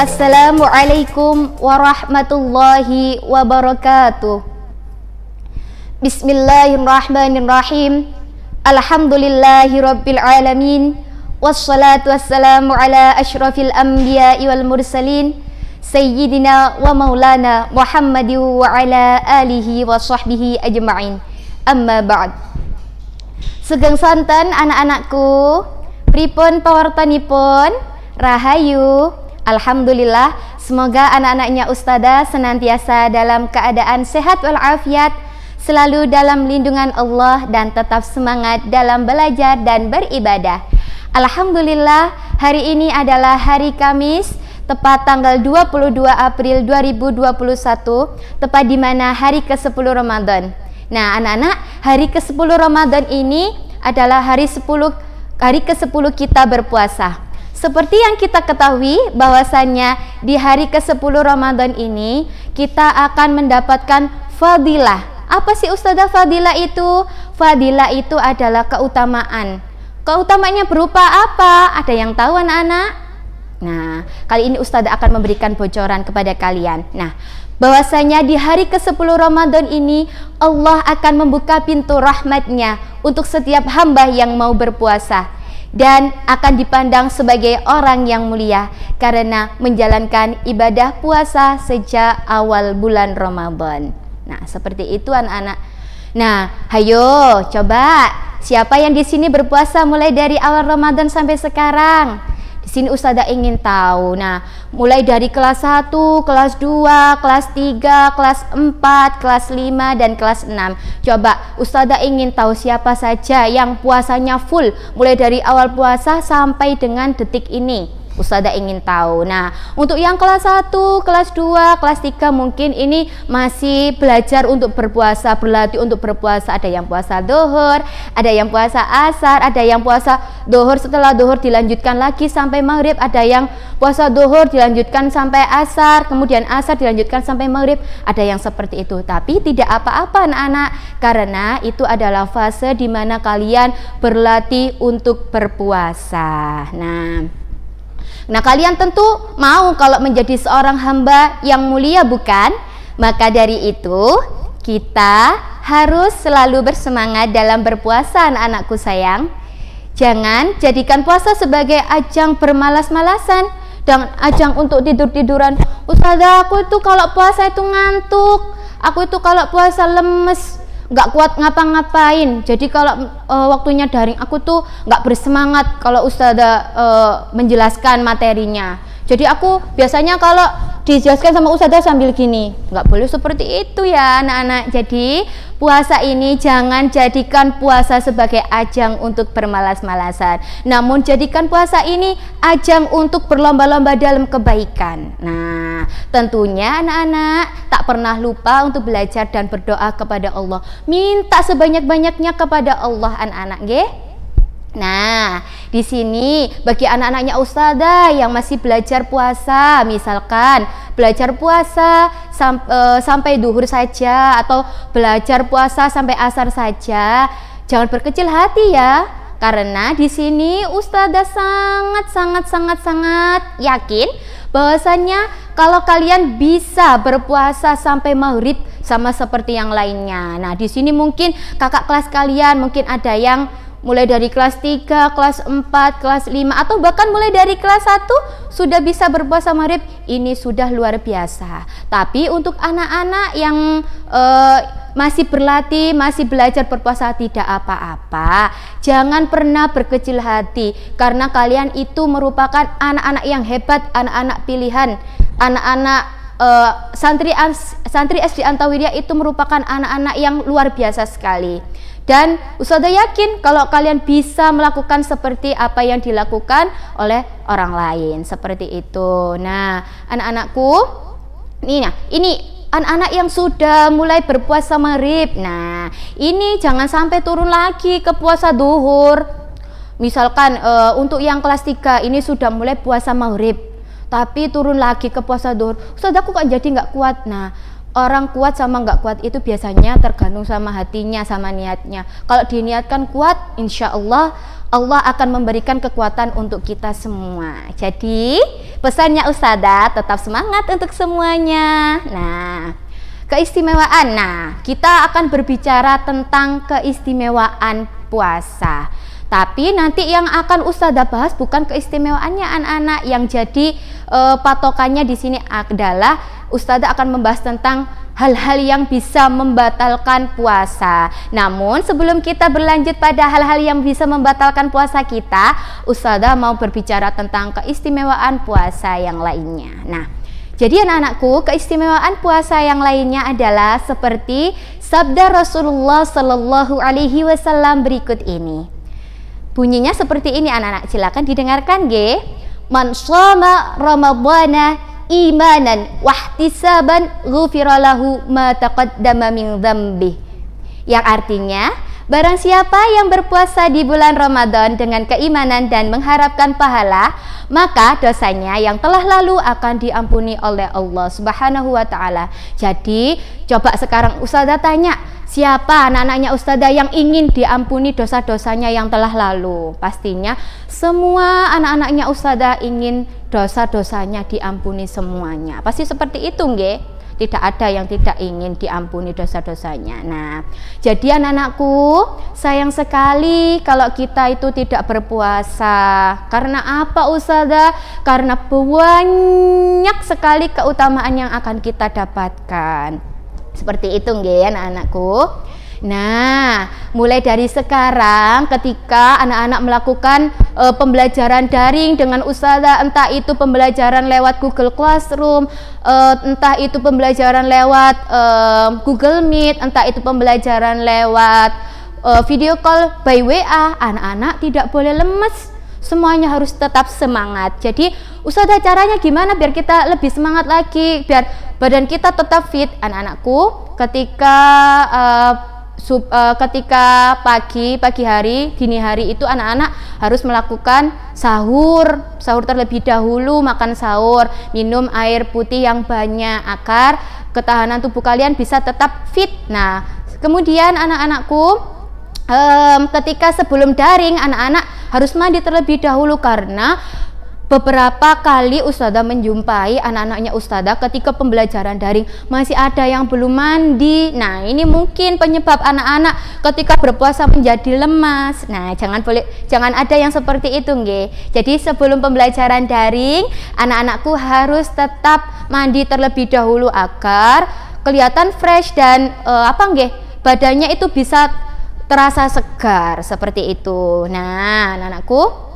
Assalamualaikum warahmatullahi wabarakatuh. Bismillahirrahmanirrahim. Alhamdulillahi rabbil alamin. Wassalatu wassalamu ala ashrafil anbiya'i wal mursalin Sayyidina wa maulana Muhammadin wa ala alihi wa sahbihi ajma'in. Amma ba'd. Sugeng santen anak-anakku, pripun pawartanipun? Rahayu. Alhamdulillah, semoga anak-anaknya Ustadzah senantiasa dalam keadaan sehat walafiat, selalu dalam lindungan Allah dan tetap semangat dalam belajar dan beribadah. Alhamdulillah, hari ini adalah hari Kamis, tepat tanggal 22 April 2021, tepat di mana hari ke-10 Ramadan. Nah, anak-anak, hari ke-10 Ramadan ini adalah hari ke-10 kita berpuasa. Seperti yang kita ketahui bahwasannya di hari ke-10 Ramadan ini kita akan mendapatkan fadilah. Apa sih Ustadzah fadilah itu? Fadilah itu adalah keutamaan. Keutamaannya berupa apa? Ada yang tahu anak-anak? Nah, kali ini Ustadzah akan memberikan bocoran kepada kalian. Nah, bahwasanya di hari ke-10 Ramadan ini Allah akan membuka pintu rahmatnya untuk setiap hamba yang mau berpuasa, dan akan dipandang sebagai orang yang mulia karena menjalankan ibadah puasa sejak awal bulan Ramadan. Nah, seperti itu anak-anak. Nah, hayo coba siapa yang di sini berpuasa mulai dari awal Ramadan sampai sekarang? Di sini Ustadzah ingin tahu. Nah, mulai dari kelas 1, kelas 2, kelas 3, kelas 4, kelas 5, dan kelas 6. Coba Ustadzah ingin tahu siapa saja yang puasanya full mulai dari awal puasa sampai dengan detik ini. Ustadzah ingin tahu. Nah, untuk yang kelas 1, kelas 2, kelas 3 mungkin ini masih belajar untuk berpuasa, berlatih untuk berpuasa. Ada yang puasa duhur, ada yang puasa asar, ada yang puasa duhur setelah duhur dilanjutkan lagi sampai maghrib, ada yang puasa duhur dilanjutkan sampai asar, kemudian asar dilanjutkan sampai maghrib. Ada yang seperti itu. Tapi tidak apa-apa anak-anak, karena itu adalah fase di mana kalian berlatih untuk berpuasa. Nah, kalian tentu mau kalau menjadi seorang hamba yang mulia, bukan? Maka dari itu kita harus selalu bersemangat dalam berpuasa, anak-anakku sayang. Jangan jadikan puasa sebagai ajang bermalas-malasan dan ajang untuk tidur-tiduran. Ustadzah, aku itu kalau puasa itu ngantuk, aku itu kalau puasa lemes, nggak kuat ngapa-ngapain. Jadi kalau waktunya daring aku tuh nggak bersemangat kalau Ustadzah menjelaskan materinya. Jadi aku biasanya kalau dijelaskan sama Ustadzah sambil gini. Nggak boleh seperti itu ya anak-anak. Jadi puasa ini jangan jadikan puasa sebagai ajang untuk bermalas-malasan, namun jadikan puasa ini ajang untuk berlomba-lomba dalam kebaikan. Nah, tentunya anak-anak tak pernah lupa untuk belajar dan berdoa kepada Allah. Minta sebanyak-banyaknya kepada Allah anak-anak, nggih. Nah, di sini bagi anak-anaknya Ustadzah yang masih belajar puasa, misalkan belajar puasa sampai duhur saja atau belajar puasa sampai asar saja, jangan berkecil hati ya. Karena di sini Ustadzah sangat yakin bahwasanya kalau kalian bisa berpuasa sampai maghrib sama seperti yang lainnya. Nah, di sini mungkin kakak kelas kalian mungkin ada yang mulai dari kelas 3, kelas 4, kelas 5, atau bahkan mulai dari kelas 1 sudah bisa berpuasa maghrib. Ini sudah luar biasa. Tapi untuk anak-anak yang masih berlatih, masih belajar berpuasa, tidak apa-apa. Jangan pernah berkecil hati, karena kalian itu merupakan anak-anak yang hebat, anak-anak pilihan, anak-anak santri SD Antawiriyah itu merupakan anak-anak yang luar biasa sekali. Dan Ustadzah yakin kalau kalian bisa melakukan seperti apa yang dilakukan oleh orang lain, seperti itu. Nah, anak-anakku, ini anak-anak yang sudah mulai berpuasa maghrib. Nah, ini jangan sampai turun lagi ke puasa duhur. Misalkan untuk yang kelas 3 ini sudah mulai puasa maghrib, tapi turun lagi ke puasa duhur. Ustadzah, aku kok jadi nggak kuat. Nah, Orang kuat sama nggak kuat itu biasanya tergantung sama hatinya, sama niatnya. Kalau diniatkan kuat, insya Allah Allah akan memberikan kekuatan untuk kita semua. Jadi pesannya Ustazah, tetap semangat untuk semuanya. Nah, keistimewaan. Nah, kita akan berbicara tentang keistimewaan puasa. Tapi nanti yang akan Ustazah bahas bukan keistimewaannya anak-anak. Yang jadi patokannya di sini adalah Ustazah akan membahas tentang hal-hal yang bisa membatalkan puasa. Namun sebelum kita berlanjut pada hal-hal yang bisa membatalkan puasa kita, Ustazah mau berbicara tentang keistimewaan puasa yang lainnya. Nah, jadi anak-anakku, keistimewaan puasa yang lainnya adalah seperti sabda Rasulullah Shallallahu Alaihi Wasallam berikut ini. Bunyinya seperti ini anak-anak, silakan didengarkan ge. Man shoma Ramadhana imanan wahtisaban ghufiralahu ma taqaddama min dzambi. Yang artinya, barang siapa yang berpuasa di bulan Ramadan dengan keimanan dan mengharapkan pahala, maka dosanya yang telah lalu akan diampuni oleh Allah Subhanahu wa taala. Jadi, coba sekarang Ustazah tanya, siapa anak-anaknya Ustazah yang ingin diampuni dosa-dosanya yang telah lalu? Pastinya semua anak-anaknya Ustazah ingin dosa-dosanya diampuni semuanya. Pasti seperti itu nggih? Tidak ada yang tidak ingin diampuni dosa-dosanya. Nah, jadi anak-anakku, sayang sekali kalau kita itu tidak berpuasa. Karena apa Ustazah? Karena banyak sekali keutamaan yang akan kita dapatkan. Seperti itu nggih anak-anakku. Nah, mulai dari sekarang ketika anak-anak melakukan pembelajaran daring dengan Ustazah, entah itu pembelajaran lewat Google Classroom, entah itu pembelajaran lewat Google Meet, entah itu pembelajaran lewat video call by WA, anak-anak tidak boleh lemes. Semuanya harus tetap semangat. Jadi Ustazah caranya gimana biar kita lebih semangat lagi, biar badan kita tetap fit anak-anakku? Ketika pagi hari, dini hari itu anak-anak harus melakukan sahur terlebih dahulu, makan sahur, minum air putih yang banyak agar ketahanan tubuh kalian bisa tetap fit. Nah, kemudian anak-anakku, ketika sebelum daring anak-anak harus mandi terlebih dahulu, karena beberapa kali Ustazah menjumpai anak-anaknya Ustazah ketika pembelajaran daring masih ada yang belum mandi. Nah, ini mungkin penyebab anak-anak ketika berpuasa menjadi lemas. Nah, jangan ada yang seperti itu nggih. Jadi sebelum pembelajaran daring, anak-anakku harus tetap mandi terlebih dahulu agar kelihatan fresh dan badannya itu bisa terasa segar seperti itu. Nah, anak-anakku,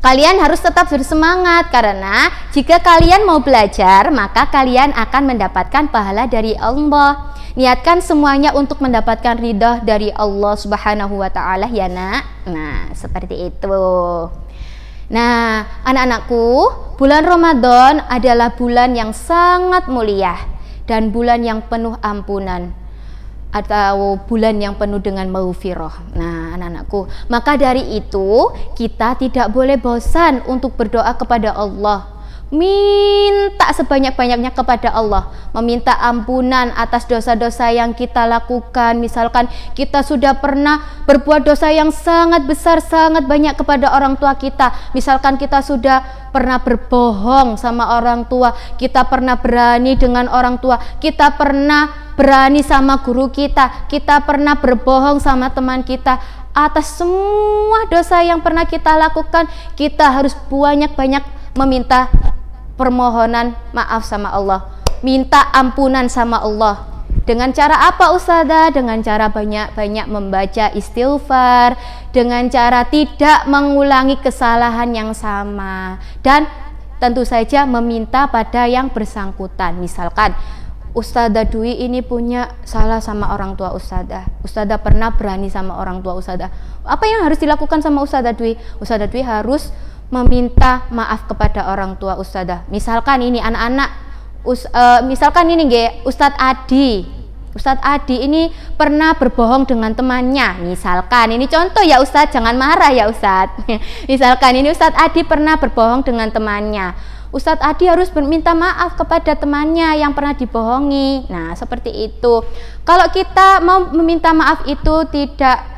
kalian harus tetap bersemangat, karena jika kalian mau belajar, maka kalian akan mendapatkan pahala dari Allah. Niatkan semuanya untuk mendapatkan ridha dari Allah Subhanahu wa taala ya, Nak. Nah, seperti itu. Nah, anak-anakku, bulan Ramadan adalah bulan yang sangat mulia dan bulan yang penuh ampunan, atau bulan yang penuh dengan maghfirah. Nah, anak-anakku, maka dari itu kita tidak boleh bosan untuk berdoa kepada Allah. Minta sebanyak-banyaknya kepada Allah, meminta ampunan atas dosa-dosa yang kita lakukan. Misalkan kita sudah pernah berbuat dosa yang sangat besar, sangat banyak kepada orang tua kita. Misalkan kita sudah pernah berbohong sama orang tua, kita pernah berani dengan orang tua, kita pernah berani sama guru kita pernah berbohong sama teman kita. Atas semua dosa yang pernah kita lakukan, kita harus banyak-banyak meminta permohonan maaf sama Allah, minta ampunan sama Allah. Dengan cara apa Ustazah? Dengan cara banyak-banyak membaca istighfar, dengan cara tidak mengulangi kesalahan yang sama, dan tentu saja meminta pada yang bersangkutan. Misalkan Ustazah Dwi ini punya salah sama orang tua Ustazah. Ustazah pernah berani sama orang tua Ustazah. Apa yang harus dilakukan sama Ustazah Dwi? Ustazah Dwi harus meminta maaf kepada orang tua Ustazah. Misalkan ini anak-anak, misalkan ini nggih, Ustadz Adi ini pernah berbohong dengan temannya. Misalkan ini contoh ya Ustadz, jangan marah ya Ustadz. Misalkan ini Ustadz Adi pernah berbohong dengan temannya. Ustadz Adi harus meminta maaf kepada temannya yang pernah dibohongi. Nah, seperti itu. Kalau kita mau meminta maaf itu tidak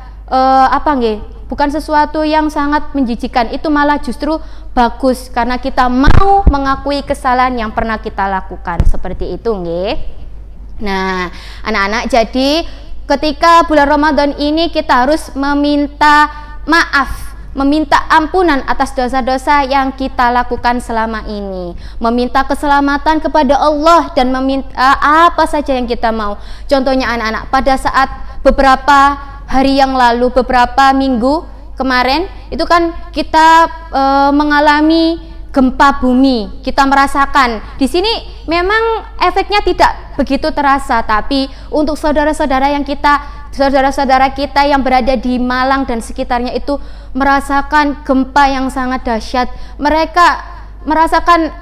bukan sesuatu yang sangat menjijikan, itu malah justru bagus karena kita mau mengakui kesalahan yang pernah kita lakukan. Seperti itu, nggih. Nah, anak-anak, jadi ketika bulan Ramadan ini kita harus meminta maaf, meminta ampunan atas dosa-dosa yang kita lakukan selama ini, meminta keselamatan kepada Allah dan meminta apa saja yang kita mau. Contohnya anak-anak, pada saat beberapa hari yang lalu, beberapa minggu kemarin itu kan kita mengalami gempa bumi. Kita merasakan di sini memang efeknya tidak begitu terasa, tapi untuk saudara-saudara kita yang berada di Malang dan sekitarnya itu merasakan gempa yang sangat dahsyat. Mereka merasakan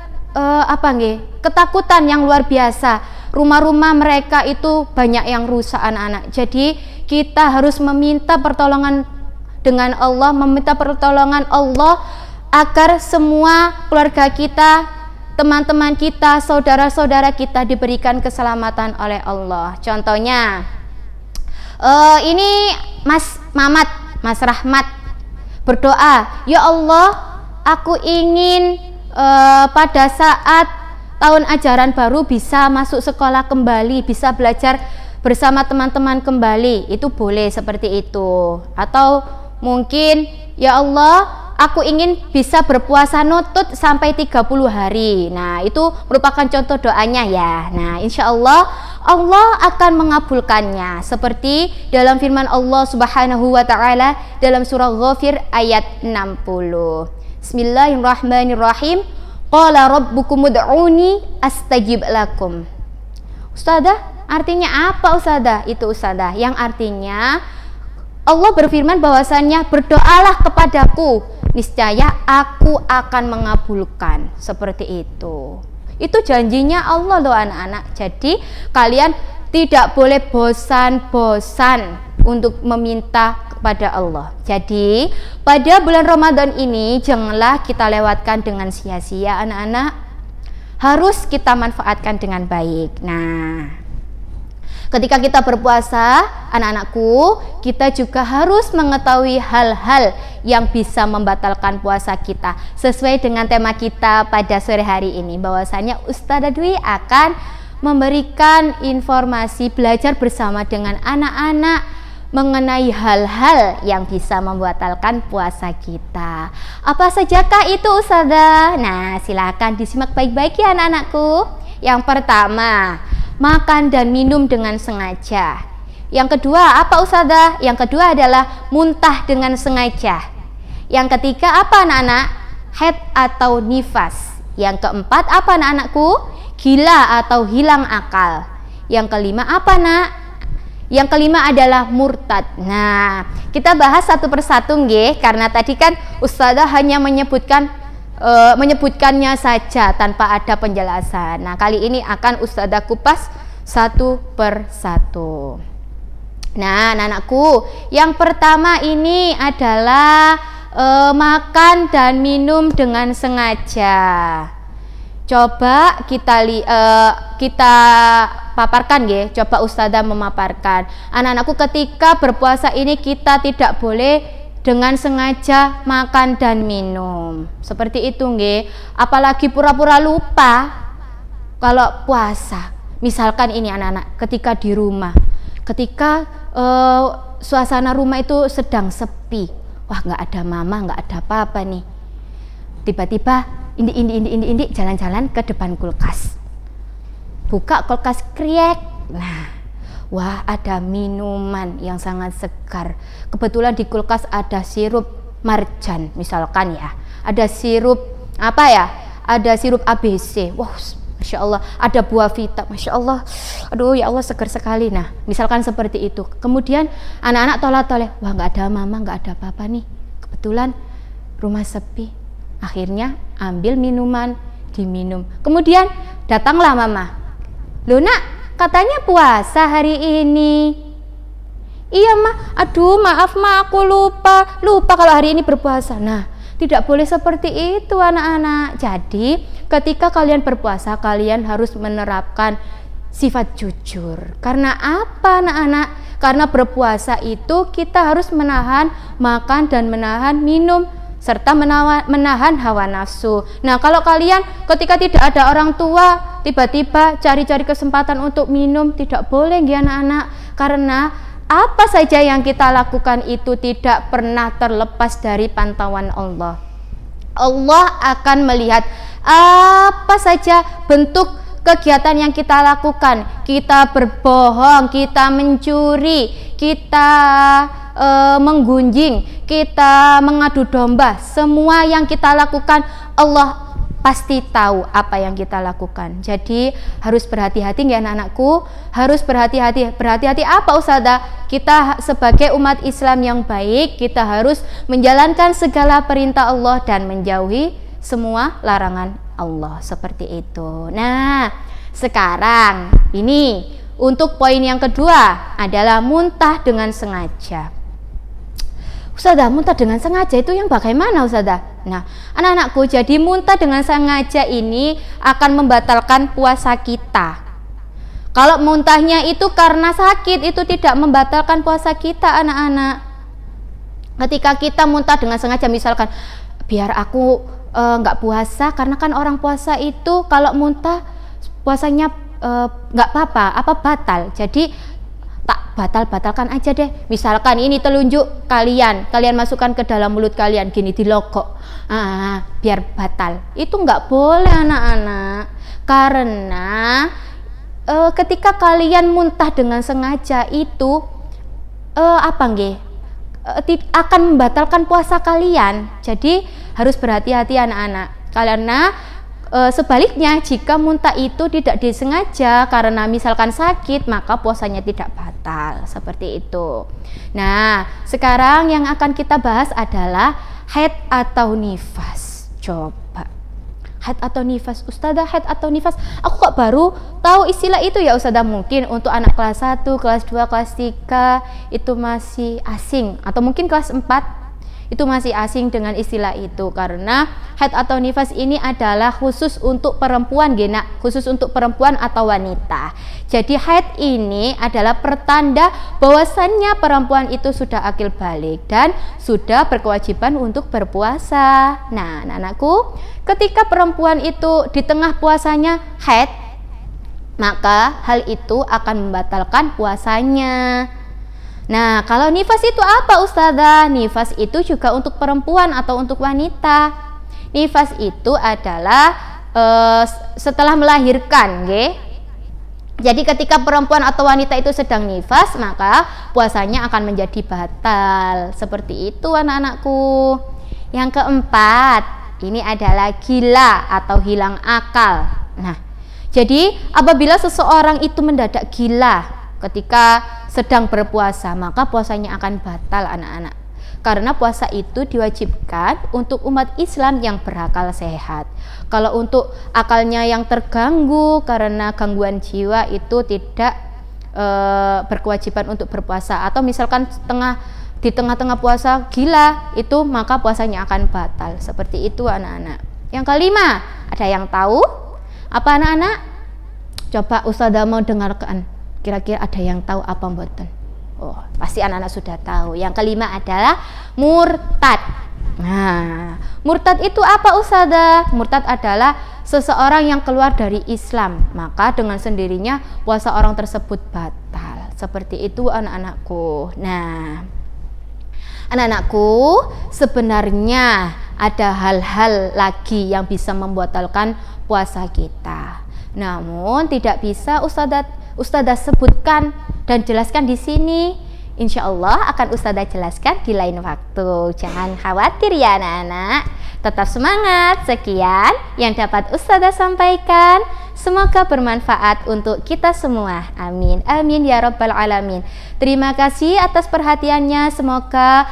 ketakutan yang luar biasa. Rumah-rumah mereka itu banyak yang rusak, anak-anak. Jadi kita harus meminta pertolongan dengan Allah, meminta pertolongan Allah agar semua keluarga kita, teman-teman kita, saudara-saudara kita diberikan keselamatan oleh Allah. Contohnya ini Mas Rahmat berdoa, ya Allah, aku ingin pada saat tahun ajaran baru bisa masuk sekolah kembali, bisa belajar bersama teman-teman kembali. Itu boleh seperti itu. Atau mungkin, ya Allah, aku ingin bisa berpuasa nutut sampai 30 hari. Nah, itu merupakan contoh doanya ya. Nah, insya Allah akan mengabulkannya. Seperti dalam firman Allah Subhanahu wa ta'ala dalam surah Ghafir ayat 60. Bismillahirrahmanirrahim. Qala rabbukum ud'uni astajib lakum. Ustazah, artinya apa Ustazah? Itu Ustazah, yang artinya Allah berfirman bahwasannya berdoalah kepadaku, niscaya aku akan mengabulkan. Seperti itu. Itu janjinya Allah loh anak-anak. Jadi kalian tidak boleh bosan-bosan untuk meminta kepada Allah. Jadi pada bulan Ramadan ini janganlah kita lewatkan dengan sia-sia anak-anak. Harus kita manfaatkan dengan baik. Nah, ketika kita berpuasa, anak-anakku, kita juga harus mengetahui hal-hal yang bisa membatalkan puasa kita. Sesuai dengan tema kita pada sore hari ini, bahwasanya Ustazah Dwi akan memberikan informasi belajar bersama dengan anak-anak mengenai hal-hal yang bisa membatalkan puasa kita. Apa sajakah itu Ustazah? Nah, silakan disimak baik-baik ya anak-anakku. Yang pertama, makan dan minum dengan sengaja. Yang kedua apa Ustazah? Yang kedua adalah muntah dengan sengaja. Yang ketiga apa anak-anak? Haid atau nifas. Yang keempat apa anak-anakku? Gila atau hilang akal. Yang kelima apa nak? Yang kelima adalah murtad. Nah, kita bahas satu persatu nggih, karena tadi kan Ustazah hanya menyebutkannya saja tanpa ada penjelasan. Nah, kali ini akan Ustazah kupas satu persatu. Nah, anak-anakku, yang pertama ini adalah makan dan minum dengan sengaja. Coba kita paparkan ya. Coba Ustazah memaparkan. Anak-anakku, ketika berpuasa ini kita tidak boleh dengan sengaja makan dan minum. Seperti itu nggih. Apalagi pura-pura lupa kalau puasa. Misalkan ini anak-anak, ketika di rumah, ketika suasana rumah itu sedang sepi. Wah, nggak ada mama, nggak ada papa nih. Tiba-tiba Indi jalan-jalan ke depan kulkas, buka kulkas, kriek. Nah, wah, ada minuman yang sangat segar. Kebetulan di kulkas ada sirup marjan misalkan ya, ada sirup apa ya, ada sirup ABC. Wah, Masya Allah, ada buah vita, Masya Allah, aduh ya Allah, segar sekali. Nah, misalkan seperti itu. Kemudian anak-anak tolak-tolak, wah, nggak ada mama, nggak ada papa nih, kebetulan rumah sepi. Akhirnya ambil minuman, diminum. Kemudian datanglah mama. Loh nak, katanya puasa hari ini. Iya mah, aduh maaf mah, aku lupa kalau hari ini berpuasa. Nah, Tidak boleh seperti itu anak-anak. Jadi ketika kalian berpuasa, kalian harus menerapkan sifat jujur. Karena apa anak-anak? Karena berpuasa itu kita harus menahan makan dan menahan minum, serta menahan hawa nafsu. Nah, kalau kalian ketika tidak ada orang tua tiba-tiba cari-cari kesempatan untuk minum, tidak boleh ya anak-anak. Karena apa saja yang kita lakukan itu tidak pernah terlepas dari pantauan Allah. Allah akan melihat apa saja bentuk kegiatan yang kita lakukan. Kita berbohong, kita mencuri, kita menggunjing, kita mengadu domba. Semua yang kita lakukan Allah pasti tahu apa yang kita lakukan. Jadi harus berhati-hati ya anak-anakku, harus berhati-hati. Berhati-hati apa Ustazah? Kita sebagai umat Islam yang baik, kita harus menjalankan segala perintah Allah dan menjauhi semua larangan Allah, seperti itu. Nah, sekarang ini untuk poin yang kedua adalah muntah dengan sengaja. Ustazah, muntah dengan sengaja itu yang bagaimana Ustazah? Nah, anak-anakku, jadi muntah dengan sengaja ini akan membatalkan puasa kita. Kalau muntahnya itu karena sakit, itu tidak membatalkan puasa kita anak-anak. Ketika kita muntah dengan sengaja, misalkan biar aku nggak puasa, karena kan orang puasa itu kalau muntah puasanya nggak apa-apa, batal. Jadi tak batalkan aja deh. Misalkan ini telunjuk kalian masukkan ke dalam mulut kalian gini, dilokok, biar batal. Itu nggak boleh anak-anak, karena ketika kalian muntah dengan sengaja itu akan membatalkan puasa kalian. Jadi harus berhati-hati anak-anak, karena sebaliknya jika muntah itu tidak disengaja karena misalkan sakit, maka puasanya tidak batal, seperti itu. Nah, sekarang yang akan kita bahas adalah haid atau nifas. Coba, haid atau nifas, Ustazah, haid atau nifas, aku kok baru tahu istilah itu ya Ustazah. Mungkin untuk anak kelas 1, kelas 2, kelas 3 itu masih asing, atau mungkin kelas 4 itu masih asing dengan istilah itu, karena haid atau nifas ini adalah khusus untuk perempuan Gena, khusus untuk perempuan atau wanita. Jadi haid ini adalah pertanda bahwasannya perempuan itu sudah akil balik dan sudah berkewajiban untuk berpuasa. Nah, anak-anakku, ketika perempuan itu di tengah puasanya haid, maka hal itu akan membatalkan puasanya. Nah, kalau nifas itu apa Ustazah? Nifas itu juga untuk perempuan atau untuk wanita. Nifas itu adalah setelah melahirkan, nggih. Jadi ketika perempuan atau wanita itu sedang nifas, maka puasanya akan menjadi batal. Seperti itu anak-anakku. Yang keempat, ini adalah gila atau hilang akal. Nah, jadi apabila seseorang itu mendadak gila ketika sedang berpuasa, maka puasanya akan batal anak-anak. Karena puasa itu diwajibkan untuk umat Islam yang berakal sehat. Kalau untuk akalnya yang terganggu karena gangguan jiwa, itu tidak berkewajiban untuk berpuasa. Atau misalkan di tengah-tengah puasa gila, itu maka puasanya akan batal. Seperti itu anak-anak. Yang kelima, ada yang tahu apa anak-anak? Coba Ustazah mau dengarkan. Kira-kira ada yang tahu apa mboten? Oh, pasti anak-anak sudah tahu. Yang kelima adalah murtad. Nah, murtad itu apa Ustazah? Murtad adalah seseorang yang keluar dari Islam, maka dengan sendirinya puasa orang tersebut batal. Seperti itu anak-anakku. Nah, anak-anakku, sebenarnya ada hal-hal lagi yang bisa membatalkan puasa kita. Namun tidak bisa Ustazah sebutkan dan jelaskan di sini. Insya Allah akan Ustazah jelaskan di lain waktu. Jangan khawatir ya anak-anak, tetap semangat. Sekian yang dapat Ustazah sampaikan, semoga bermanfaat untuk kita semua. Amin, amin ya rabbal alamin. Terima kasih atas perhatiannya. Semoga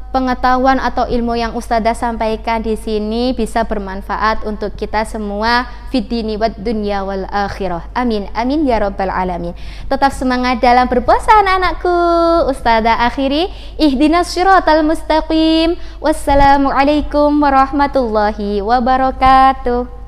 pengetahuan atau ilmu yang Ustazah sampaikan di sini bisa bermanfaat untuk kita semua fid dini wad dunya wal akhirah. Amin amin ya rabbal alamin. Tetap semangat dalam berpuasa anak-anakku. Ustazah akhiri, ihdinas syiratal mustaqim. Wassalamualaikum warahmatullahi wabarakatuh.